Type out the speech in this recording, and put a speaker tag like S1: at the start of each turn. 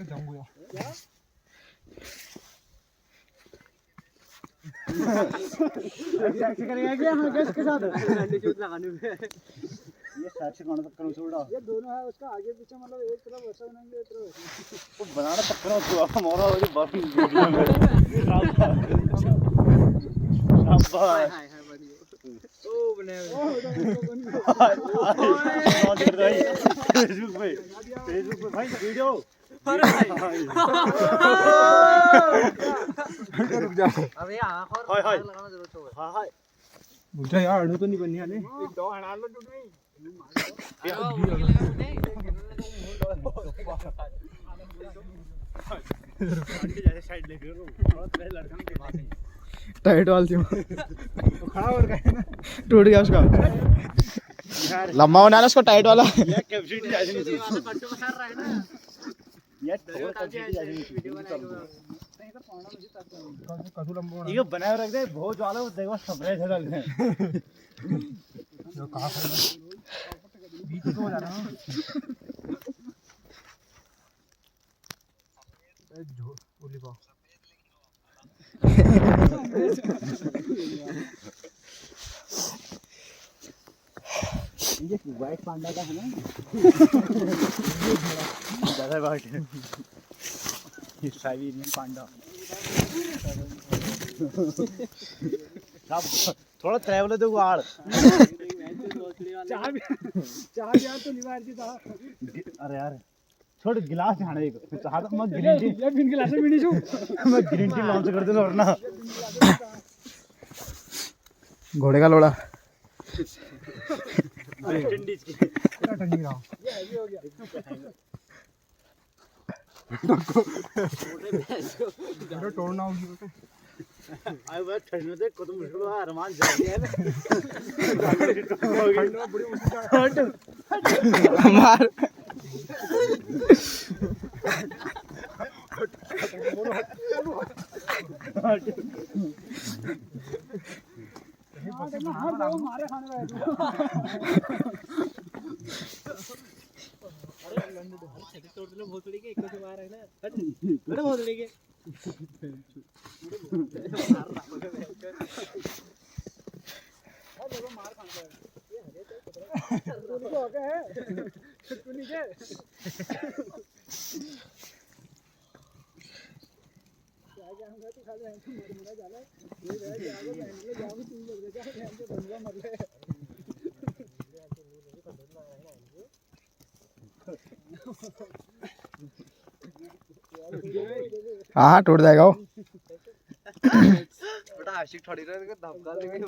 S1: जाऊंगा क्या करेगा क्या हाँ गैस के साथ लगाने में ये साक्षी कौन तक करूँ छोड़ा ये दोनों है उसका आगे पीछे मतलब एक तरफ वैसा बनाएंगे एक तरफ वो बनाना पक्का तो मोरा हो जी बात शाबाश हाय बनियो ओ बने फेसबुक पे भाई वीडियो रुक जा अबे हां हाय लगाना जरूरत है हां हाय बुझा यार अणु तो नहीं बननी है एक दो हड़ा लो टूट नहीं टाइट वाल थी खड़ा हो गया ना टूट गया उसका लंबा होना है उसको टाइट वाला ये कैपेसिटी ज्यादा नहीं थी कंट्रोल कर रहा है ना ये वीडियो बनाएगा नहीं तो पाना मुझे तक कदू लंबा होना ये बनाए रख दे बहुत ज्यादा देखो सबरे से लग है जो कहां है बीच में हो जा रहा है ए जो बोली बा ये व्हाइट पांडा का है ना ज्यादा व्हाइट है ये साइबेरियन पांडा थोड़ा ट्रैवल दे आड़ चाह यार तो निवार की था अरे यार छोड़ गिलास खाने एक चाह तो मैं ग्रीन टी ये बिन गिलास में नहीं छू मैं ग्रीन टी लॉन्च कर दूं और ना घोड़े का लोड़ा इंडीज की क्या ठंडी रहा ये हैवी हो गया छोटे तोड़ना होगी बेटे आई बात ठंड में को तो मुश्किल है अरमान जा गया है ना बड़ी मुश्किल मार हर जगह मारे खाने में अरे लंडू हर छेद तोड़ दे भोसड़ी के एक से मार है ना अरे भोसड़ी के हर जगह मार खाने में ये हरे तो तू को हो गया है तू नीचे क्या जाऊंगा तो खा जाए तू मर मुड़ा जाला ये रह जाओगे बैंगलोर जाओगे तू लग जा यहां पे बंदा मर ले हाँ टूट जाएगा वो बेटा आशिक थोड़ी रहे धक्का लेके